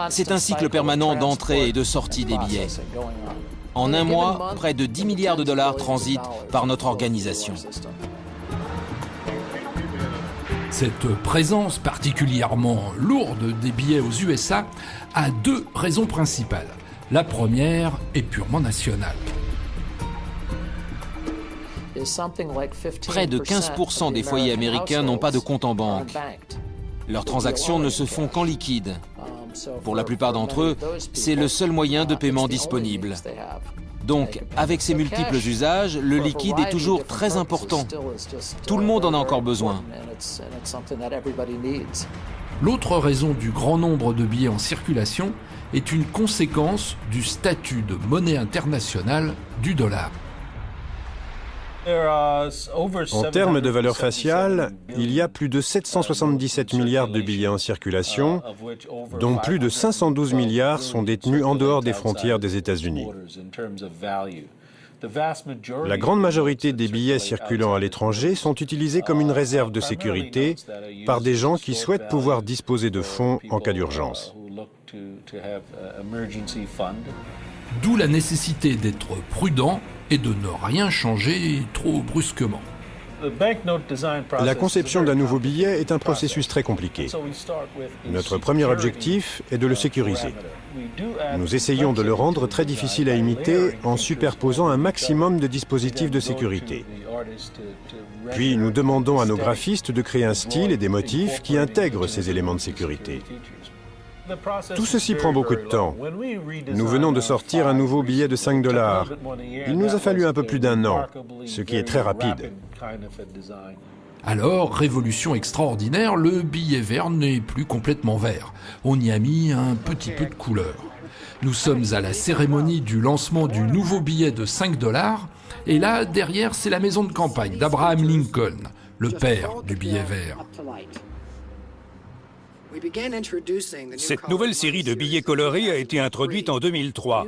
[SPEAKER 10] C'est un cycle permanent d'entrée et de sortie des billets. En un mois, près de 10 milliards de dollars transitent par notre organisation.
[SPEAKER 1] Cette présence particulièrement lourde des billets aux USA a 2 raisons principales. La première est purement nationale.
[SPEAKER 10] Près de 15% des foyers américains n'ont pas de compte en banque. Leurs transactions ne se font qu'en liquide. Pour la plupart d'entre eux, c'est le seul moyen de paiement disponible. Donc, avec ses multiples usages, le liquide est toujours très important. Tout le monde en a encore besoin.
[SPEAKER 1] L'autre raison du grand nombre de billets en circulation est une conséquence du statut de monnaie internationale du dollar.
[SPEAKER 2] En termes de valeur faciale, il y a plus de 777 milliards de billets en circulation, dont plus de 512 milliards sont détenus en dehors des frontières des États-Unis. La grande majorité des billets circulant à l'étranger sont utilisés comme une réserve de sécurité par des gens qui souhaitent pouvoir disposer de fonds en cas d'urgence.
[SPEAKER 1] D'où la nécessité d'être prudent et de ne rien changer trop brusquement.
[SPEAKER 2] La conception d'un nouveau billet est un processus très compliqué. Notre premier objectif est de le sécuriser. Nous essayons de le rendre très difficile à imiter en superposant un maximum de dispositifs de sécurité. Puis nous demandons à nos graphistes de créer un style et des motifs qui intègrent ces éléments de sécurité. Tout ceci prend beaucoup de temps. Nous venons de sortir un nouveau billet de 5 $. Il nous a fallu un peu plus d'1 an, ce qui est très rapide.
[SPEAKER 1] Alors, révolution extraordinaire, le billet vert n'est plus complètement vert. On y a mis un petit peu de couleur. Nous sommes à la cérémonie du lancement du nouveau billet de 5 $, et là, derrière, c'est la maison de campagne d'Abraham Lincoln, le père du billet vert.
[SPEAKER 9] Cette nouvelle série de billets colorés a été introduite en 2003.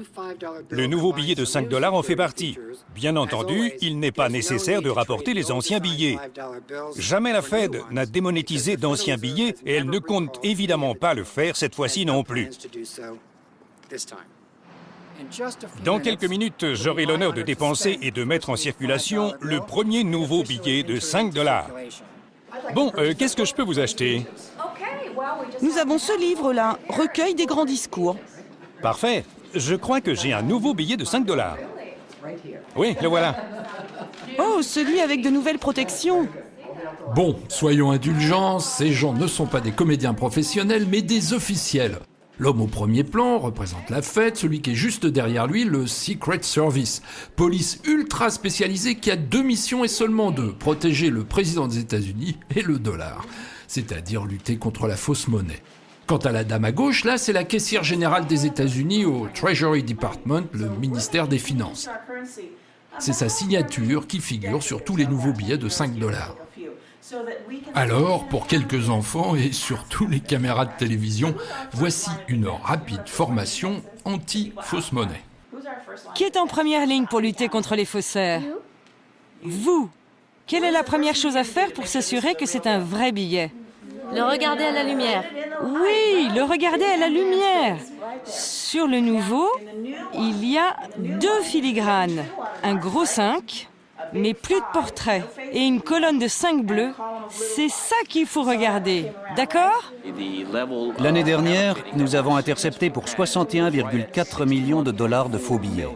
[SPEAKER 9] Le nouveau billet de 5 $ en fait partie. Bien entendu, il n'est pas nécessaire de rapporter les anciens billets. Jamais la Fed n'a démonétisé d'anciens billets et elle ne compte évidemment pas le faire cette fois-ci non plus. Dans quelques minutes, j'aurai l'honneur de dépenser et de mettre en circulation le premier nouveau billet de 5 $. Bon, qu'est-ce que je peux vous acheter?
[SPEAKER 6] Nous avons ce livre-là, Recueil des grands discours.
[SPEAKER 9] Parfait. Je crois que j'ai un nouveau billet de 5 $. Oui, le voilà.
[SPEAKER 6] Oh, celui avec de nouvelles protections.
[SPEAKER 1] Bon, soyons indulgents, ces gens ne sont pas des comédiens professionnels, mais des officiels. L'homme au premier plan représente la Fed, celui qui est juste derrière lui, le Secret Service. Police ultra spécialisée qui a 2 missions et seulement 2, protéger le président des États-Unis et le dollar, c'est-à-dire lutter contre la fausse monnaie. Quant à la dame à gauche, là, c'est la caissière générale des États-Unis au Treasury Department, le ministère des Finances. C'est sa signature qui figure sur tous les nouveaux billets de 5 $. Alors, pour quelques enfants et surtout les caméras de télévision, voici une rapide formation anti-fausse monnaie.
[SPEAKER 6] Qui est en première ligne pour lutter contre les faussaires? Vous. Quelle est la première chose à faire pour s'assurer que c'est un vrai billet?
[SPEAKER 19] Le regarder à la lumière.
[SPEAKER 6] Oui, le regarder à la lumière. Sur le nouveau, il y a 2 filigranes. Un gros 5, mais plus de portraits. Et une colonne de 5 bleus. C'est ça qu'il faut regarder. D'accord?
[SPEAKER 12] L'année dernière, nous avons intercepté pour 61,4 millions de dollars de faux billets.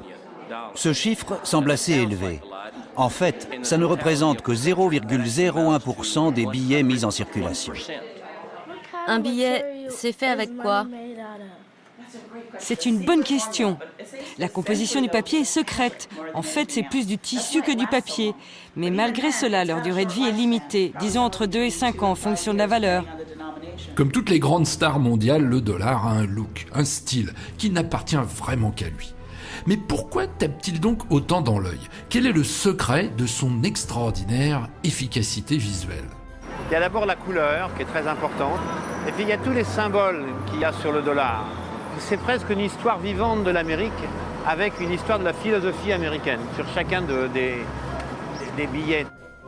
[SPEAKER 12] Ce chiffre semble assez élevé. En fait, ça ne représente que 0,01% des billets mis en circulation.
[SPEAKER 19] Un billet, c'est fait avec quoi?
[SPEAKER 6] C'est une bonne question. La composition du papier est secrète. En fait, c'est plus du tissu que du papier. Mais malgré cela, leur durée de vie est limitée, disons entre 2 et 5 ans en fonction de la valeur.
[SPEAKER 1] Comme toutes les grandes stars mondiales, le dollar a un look, un style, qui n'appartient vraiment qu'à lui. Mais pourquoi tape-t-il donc autant dans l'œil? Quel est le secret de son extraordinaire efficacité visuelle?
[SPEAKER 20] Il y a d'abord la couleur qui est très importante, et puis il y a tous les symboles qu'il y a sur le dollar. C'est presque une histoire vivante de l'Amérique avec une histoire de la philosophie américaine sur chacun des billets.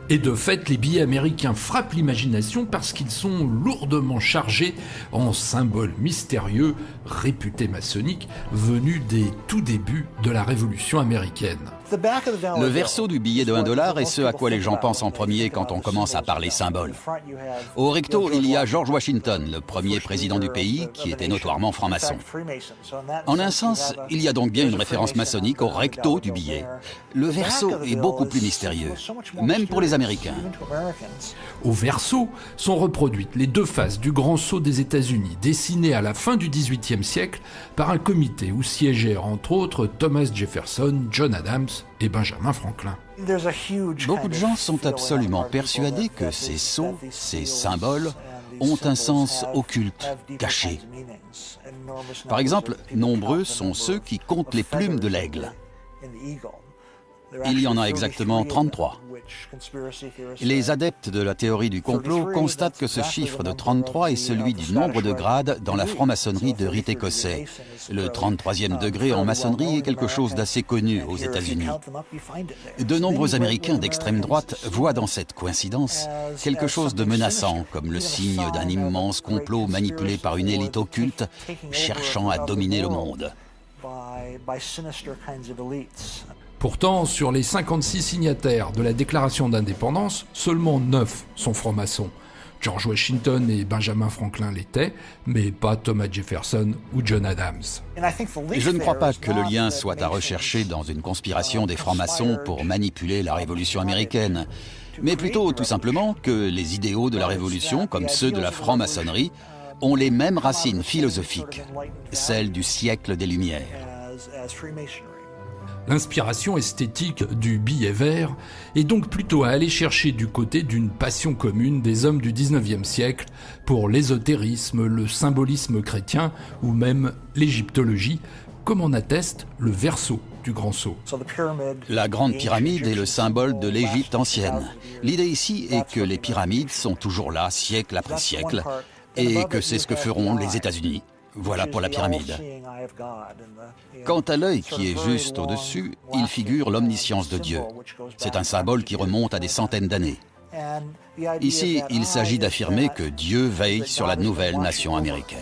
[SPEAKER 1] Et de fait, les billets américains frappent l'imagination parce qu'ils sont lourdement chargés en symboles mystérieux, réputés maçonniques, venus des tout débuts de la Révolution américaine.
[SPEAKER 8] Le verso du billet de 1 $ est ce à quoi les gens pensent en premier quand on commence à parler symboles. Au recto, il y a George Washington, le premier président du pays, qui était notoirement franc-maçon. En un sens, il y a donc bien une référence maçonnique au recto du billet. Le verso est beaucoup plus mystérieux, même pour les Américains.
[SPEAKER 1] Au verso sont reproduites les 2 faces du grand sceau des États-Unis, dessinées à la fin du XVIIIe siècle par un comité où siégèrent entre autres Thomas Jefferson, John Adams et Benjamin Franklin.
[SPEAKER 8] Beaucoup de gens sont absolument persuadés que ces sceaux, ces symboles, ont un sens occulte, caché. Par exemple, nombreux sont ceux qui comptent les plumes de l'aigle. Il y en a exactement 33. Les adeptes de la théorie du complot constatent que ce chiffre de 33 est celui du nombre de grades dans la franc-maçonnerie de rite écossais. Le 33e degré en maçonnerie est quelque chose d'assez connu aux États-Unis. De nombreux Américains d'extrême droite voient dans cette coïncidence quelque chose de menaçant, comme le signe d'un immense complot manipulé par une élite occulte cherchant à dominer le monde.
[SPEAKER 1] Pourtant, sur les 56 signataires de la Déclaration d'indépendance, seulement 9 sont francs-maçons. George Washington et Benjamin Franklin l'étaient, mais pas Thomas Jefferson ou John Adams.
[SPEAKER 8] Je ne crois pas que le lien soit à rechercher dans une conspiration des francs-maçons pour manipuler la Révolution américaine, mais plutôt tout simplement que les idéaux de la Révolution, comme ceux de la franc-maçonnerie, ont les mêmes racines philosophiques, celles du siècle des Lumières.
[SPEAKER 1] L'inspiration esthétique du billet vert est donc plutôt à aller chercher du côté d'une passion commune des hommes du 19e siècle pour l'ésotérisme, le symbolisme chrétien ou même l'égyptologie, comme en atteste le verso du Grand Sceau.
[SPEAKER 8] La Grande Pyramide est le symbole de l'Égypte ancienne. L'idée ici est que les pyramides sont toujours là, siècle après siècle, et que c'est ce que feront les États-Unis. Voilà pour la pyramide. Quant à l'œil qui est juste au-dessus, il figure l'omniscience de Dieu. C'est un symbole qui remonte à des centaines d'années. Ici, il s'agit d'affirmer que Dieu veille sur la nouvelle nation américaine.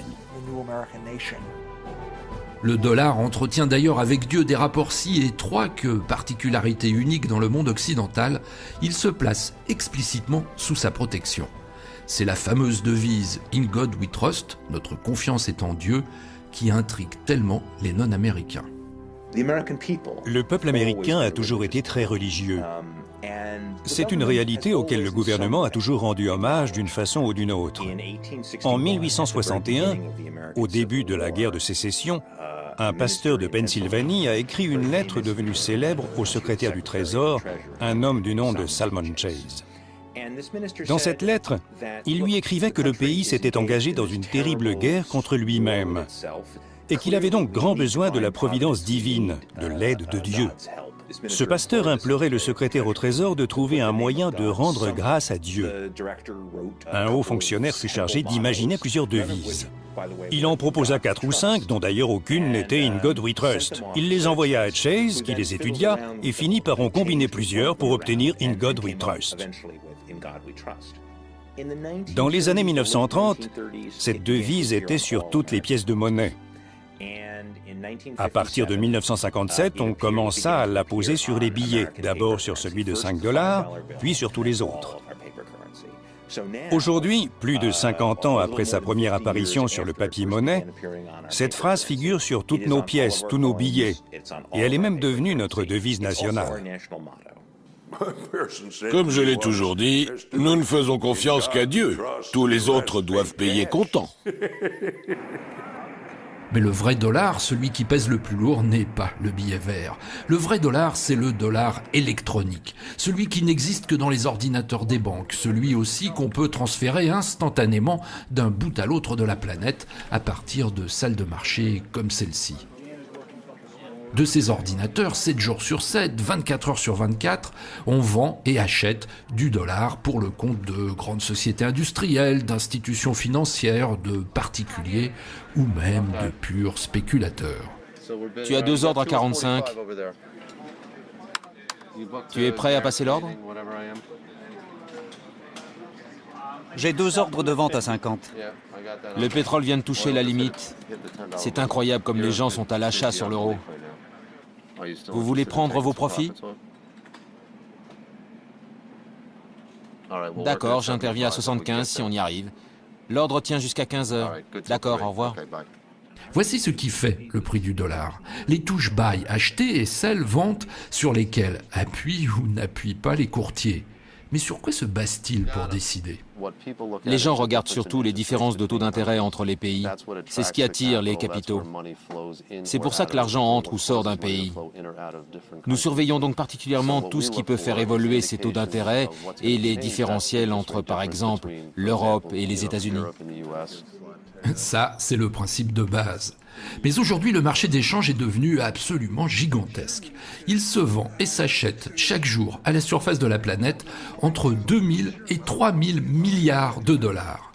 [SPEAKER 1] Le dollar entretient d'ailleurs avec Dieu des rapports si étroits que, particularité unique dans le monde occidental, il se place explicitement sous sa protection. C'est la fameuse devise « In God we trust », notre confiance est en Dieu, qui intrigue tellement les non-américains.
[SPEAKER 9] Le peuple américain a toujours été très religieux. C'est une réalité auquel le gouvernement a toujours rendu hommage d'une façon ou d'une autre. En 1861, au début de la guerre de sécession, un pasteur de Pennsylvanie a écrit une lettre devenue célèbre au secrétaire du Trésor, un homme du nom de Salmon Chase. Dans cette lettre, il lui écrivait que le pays s'était engagé dans une terrible guerre contre lui-même et qu'il avait donc grand besoin de la providence divine, de l'aide de Dieu. Ce pasteur implorait le secrétaire au Trésor de trouver un moyen de rendre grâce à Dieu. Un haut fonctionnaire fut chargé d'imaginer plusieurs devises. Il en proposa 4 ou 5, dont d'ailleurs aucune n'était « In God we trust ». Il les envoya à Chase, qui les étudia, et finit par en combiner plusieurs pour obtenir « In God we trust ». Dans les années 1930, cette devise était sur toutes les pièces de monnaie. À partir de 1957, on commença à la poser sur les billets, d'abord sur celui de 5 $, puis sur tous les autres. Aujourd'hui, plus de 50 ans après sa première apparition sur le papier-monnaie, cette phrase figure sur toutes nos pièces, tous nos billets, et elle est même devenue notre devise nationale.
[SPEAKER 7] Comme je l'ai toujours dit, nous ne faisons confiance qu'à Dieu. Tous les autres doivent payer comptant.
[SPEAKER 1] Mais le vrai dollar, celui qui pèse le plus lourd, n'est pas le billet vert. Le vrai dollar, c'est le dollar électronique. Celui qui n'existe que dans les ordinateurs des banques. Celui aussi qu'on peut transférer instantanément d'un bout à l'autre de la planète à partir de salles de marché comme celle-ci. De ces ordinateurs, 7 jours sur 7, 24 heures sur 24, on vend et achète du dollar pour le compte de grandes sociétés industrielles, d'institutions financières, de particuliers ou même de purs spéculateurs.
[SPEAKER 10] Tu as 2 ordres à 45. Tu es prêt à passer l'ordre?
[SPEAKER 12] J'ai 2 ordres de vente à 50.
[SPEAKER 10] Le pétrole vient de toucher la limite. C'est incroyable comme les gens sont à l'achat sur l'euro. Vous voulez prendre vos profits? D'accord, j'interviens à 75 si on y arrive. L'ordre tient jusqu'à 15 heures. D'accord, au revoir.
[SPEAKER 1] Voici ce qui fait le prix du dollar. Les touches buy, acheter et sell, vente, sur lesquelles appuient ou n'appuient pas les courtiers. Mais sur quoi se base-t-il pour décider?
[SPEAKER 10] Les gens regardent surtout les différences de taux d'intérêt entre les pays. C'est ce qui attire les capitaux. C'est pour ça que l'argent entre ou sort d'un pays. Nous surveillons donc particulièrement tout ce qui peut faire évoluer ces taux d'intérêt et les différentiels entre, par exemple, l'Europe et les États-Unis.
[SPEAKER 1] Ça, c'est le principe de base. Mais aujourd'hui, le marché d'échange est devenu absolument gigantesque. Il se vend et s'achète chaque jour à la surface de la planète entre 2000 et 3000 milliards de dollars.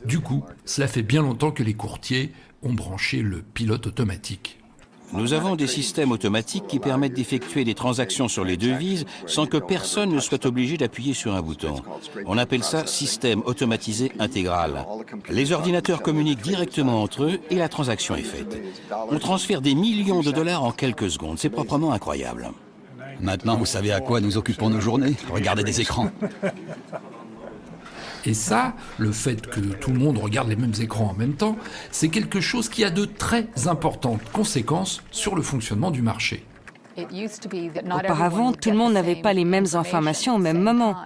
[SPEAKER 1] Du coup, cela fait bien longtemps que les courtiers ont branché le pilote automatique.
[SPEAKER 5] Nous avons des systèmes automatiques qui permettent d'effectuer des transactions sur les devises sans que personne ne soit obligé d'appuyer sur un bouton. On appelle ça système automatisé intégral. Les ordinateurs communiquent directement entre eux et la transaction est faite. On transfère des millions de dollars en quelques secondes. C'est proprement incroyable.
[SPEAKER 8] Maintenant, vous savez à quoi nous occupons nos journées? Regarder des écrans.
[SPEAKER 1] Et ça, le fait que tout le monde regarde les mêmes écrans en même temps, c'est quelque chose qui a de très importantes conséquences sur le fonctionnement du marché.
[SPEAKER 6] Auparavant, tout le monde n'avait pas les mêmes informations au même moment.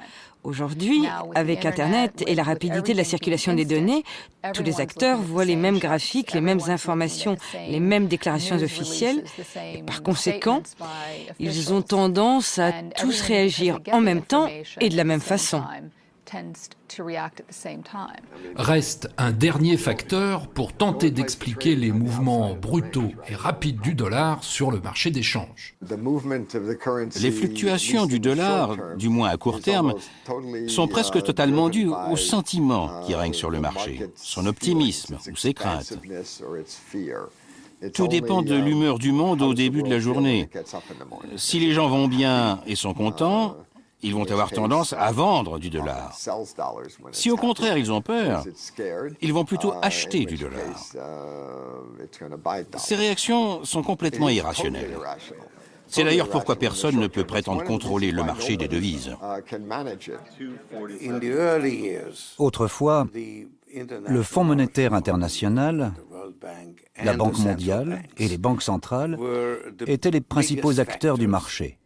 [SPEAKER 6] Aujourd'hui, avec Internet et la rapidité de la circulation des données, tous les acteurs voient les mêmes graphiques, les mêmes informations, les mêmes déclarations officielles. Et par conséquent, ils ont tendance à tous réagir en même temps et de la même façon.
[SPEAKER 1] Reste un dernier facteur pour tenter d'expliquer les mouvements brutaux et rapides du dollar sur le marché des changes.
[SPEAKER 5] Les fluctuations du dollar, du moins à court terme, sont presque totalement dues au sentiment qui règne sur le marché, son optimisme ou ses craintes. Tout dépend de l'humeur du monde au début de la journée. Si les gens vont bien et sont contents, ils vont avoir tendance à vendre du dollar. Si au contraire ils ont peur, ils vont plutôt acheter du dollar. Ces réactions sont complètement irrationnelles. C'est d'ailleurs pourquoi personne ne peut prétendre contrôler le marché des devises.
[SPEAKER 12] Autrefois, le Fonds monétaire international, la Banque mondiale et les banques centrales étaient les principaux acteurs du marché.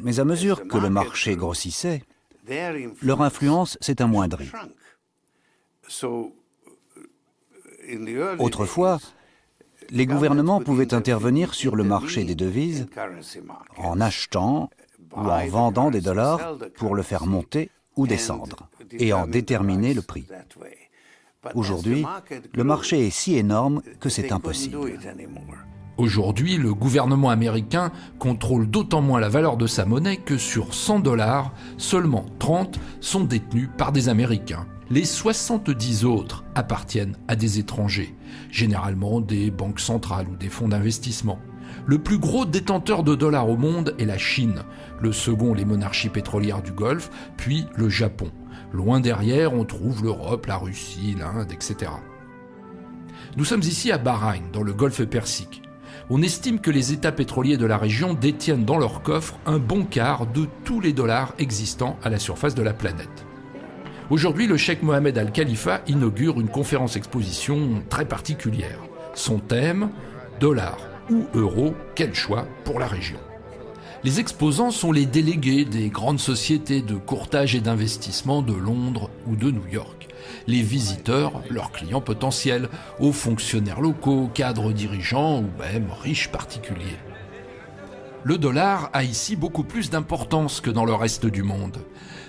[SPEAKER 12] Mais à mesure que le marché grossissait, leur influence s'est amoindrie. Autrefois, les gouvernements pouvaient intervenir sur le marché des devises en achetant ou en vendant des dollars pour le faire monter ou descendre et en déterminer le prix. Aujourd'hui, le marché est si énorme que c'est impossible.
[SPEAKER 1] Aujourd'hui, le gouvernement américain contrôle d'autant moins la valeur de sa monnaie que sur 100 $, seulement 30 sont détenus par des Américains. Les 70 autres appartiennent à des étrangers, généralement des banques centrales ou des fonds d'investissement. Le plus gros détenteur de dollars au monde est la Chine, le second les monarchies pétrolières du Golfe, puis le Japon. Loin derrière, on trouve l'Europe, la Russie, l'Inde, etc. Nous sommes ici à Bahreïn, dans le Golfe Persique. On estime que les États pétroliers de la région détiennent dans leur coffre un bon quart de tous les dollars existants à la surface de la planète. Aujourd'hui, le cheikh Mohammed Al Khalifa inaugure une conférence-exposition très particulière. Son thème, dollars ou euros, quel choix pour la région. Les exposants sont les délégués des grandes sociétés de courtage et d'investissement de Londres ou de New York. Les visiteurs, leurs clients potentiels, aux fonctionnaires locaux, cadres dirigeants ou même riches particuliers. Le dollar a ici beaucoup plus d'importance que dans le reste du monde.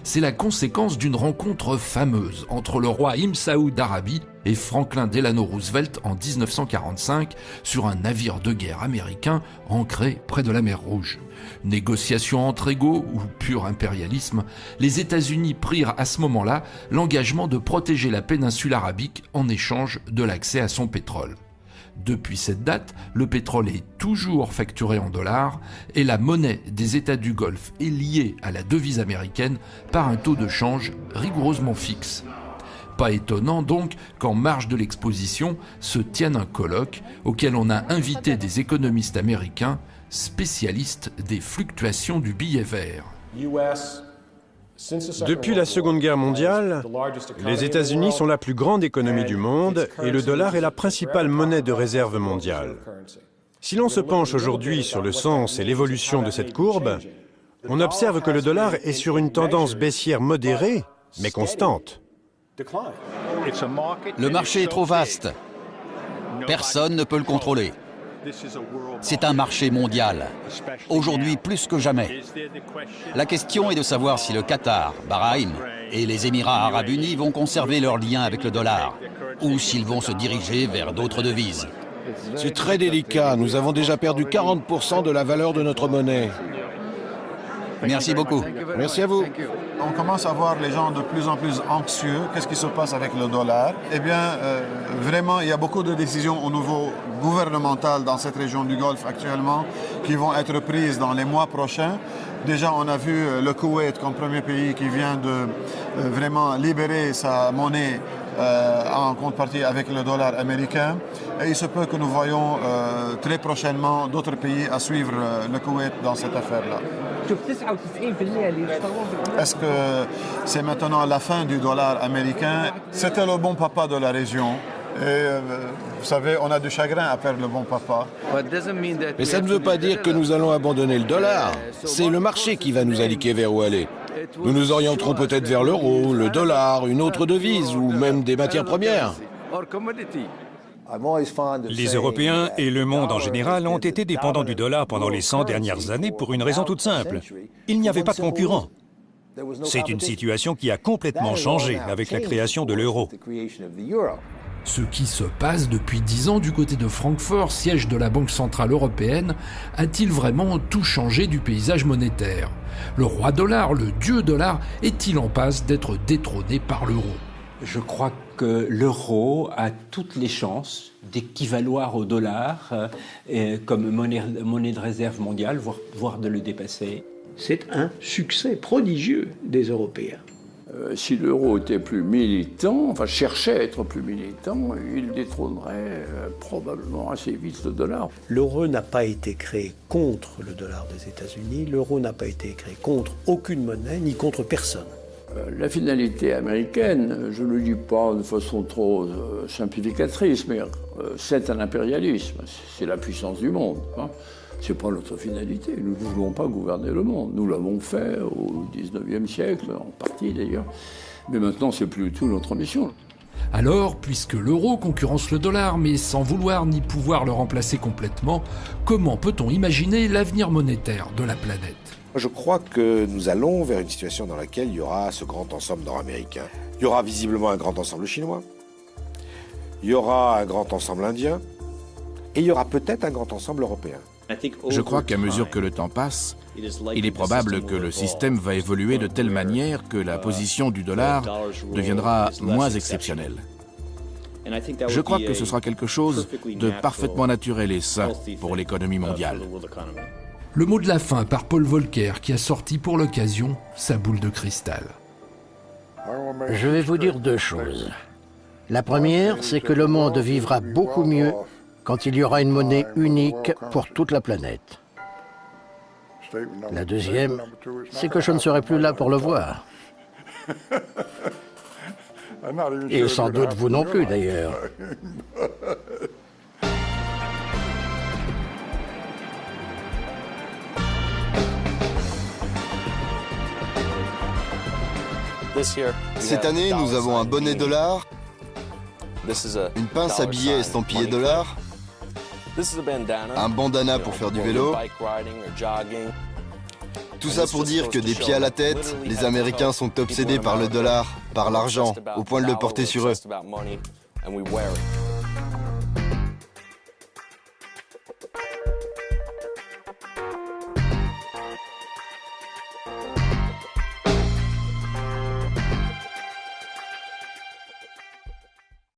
[SPEAKER 1] C'est la conséquence d'une rencontre fameuse entre le roi Ibn Saoud d'Arabie et Franklin Delano Roosevelt en 1945 sur un navire de guerre américain ancré près de la mer Rouge. Négociation entre égaux ou pur impérialisme, les États-Unis prirent à ce moment-là l'engagement de protéger la péninsule arabique en échange de l'accès à son pétrole. Depuis cette date, le pétrole est toujours facturé en dollars et la monnaie des États du Golfe est liée à la devise américaine par un taux de change rigoureusement fixe. Pas étonnant donc qu'en marge de l'exposition se tienne un colloque auquel on a invité des économistes américains spécialistes des fluctuations du billet vert.
[SPEAKER 2] Depuis la Seconde Guerre mondiale, les États-Unis sont la plus grande économie du monde et le dollar est la principale monnaie de réserve mondiale. Si l'on se penche aujourd'hui sur le sens et l'évolution de cette courbe, on observe que le dollar est sur une tendance baissière modérée, mais constante.
[SPEAKER 8] Le marché est trop vaste. Personne ne peut le contrôler. C'est un marché mondial, aujourd'hui plus que jamais. La question est de savoir si le Qatar, Bahreïn et les Émirats arabes unis vont conserver leur lien avec le dollar ou s'ils vont se diriger vers d'autres devises.
[SPEAKER 7] C'est très délicat. Nous avons déjà perdu 40% de la valeur de notre monnaie.
[SPEAKER 8] Merci beaucoup.
[SPEAKER 7] Merci à vous.
[SPEAKER 21] On commence à voir les gens de plus en plus anxieux. Qu'est-ce qui se passe avec le dollar? Eh bien, vraiment, il y a beaucoup de décisions au niveau gouvernemental dans cette région du Golfe actuellement qui vont être prises dans les mois prochains. Déjà, on a vu le Koweït comme premier pays qui vient de vraiment libérer sa monnaie en contrepartie avec le dollar américain. Et il se peut que nous voyons très prochainement d'autres pays à suivre le Koweït dans cette affaire-là. Est-ce que c'est maintenant la fin du dollar américain? C'était le bon papa de la région. Et vous savez, on a du chagrin à perdre le bon papa.
[SPEAKER 7] Mais ça ne veut pas dire que nous allons abandonner le dollar. C'est le marché qui va nous indiquer vers où aller. Nous nous orienterons peut-être vers l'euro, le dollar, une autre devise ou même des matières premières.
[SPEAKER 9] Les Européens et le monde en général ont été dépendants du dollar pendant les 100 dernières années pour une raison toute simple. Il n'y avait pas de concurrents. C'est une situation qui a complètement changé avec la création de l'euro.
[SPEAKER 1] Ce qui se passe depuis 10 ans du côté de Francfort, siège de la Banque Centrale Européenne, a-t-il vraiment tout changé du paysage monétaire? Le roi dollar, le dieu dollar, est-il en passe d'être détrôné par l'euro?
[SPEAKER 13] Je crois que l'euro a toutes les chances d'équivaloir au dollar comme monnaie de réserve mondiale, voire de le dépasser.
[SPEAKER 15] C'est un succès prodigieux des Européens.
[SPEAKER 3] Si l'euro était plus militant, enfin cherchait à être plus militant, il détrônerait probablement assez vite le dollar.
[SPEAKER 17] L'euro n'a pas été créé contre le dollar des États-Unis, l'euro n'a pas été créé contre aucune monnaie ni contre personne.
[SPEAKER 3] La finalité américaine, je ne le dis pas de façon trop simplificatrice, mais c'est un impérialisme, c'est la puissance du monde. Hein. Ce n'est pas notre finalité. Nous ne voulons pas gouverner le monde. Nous l'avons fait au XIXe siècle, en partie d'ailleurs. Mais maintenant, ce n'est plus du tout notre mission.
[SPEAKER 1] Alors, puisque l'euro concurrence le dollar, mais sans vouloir ni pouvoir le remplacer complètement, comment peut-on imaginer l'avenir monétaire de la planète?
[SPEAKER 4] Je crois que nous allons vers une situation dans laquelle il y aura ce grand ensemble nord-américain. Il y aura visiblement un grand ensemble chinois. Il y aura un grand ensemble indien. Et il y aura peut-être un grand ensemble européen.
[SPEAKER 22] Je crois qu'à mesure que le temps passe, il est probable que le système va évoluer de telle manière que la position du dollar deviendra moins exceptionnelle. Je crois que ce sera quelque chose de parfaitement naturel et sain pour l'économie mondiale.
[SPEAKER 1] Le mot de la fin par Paul Volcker qui a sorti pour l'occasion sa boule de cristal.
[SPEAKER 14] Je vais vous dire deux choses. La première, c'est que le monde vivra beaucoup mieux quand il y aura une monnaie unique pour toute la planète. La deuxième, c'est que je ne serai plus là pour le voir. Et sans doute vous non plus, d'ailleurs.
[SPEAKER 23] Cette année, nous avons un bonnet dollar, une pince à billets estampillée dollar, un bandana pour faire du vélo. Tout ça pour dire que des pieds à la tête, les Américains sont obsédés par le dollar, par l'argent, au point de le porter sur eux.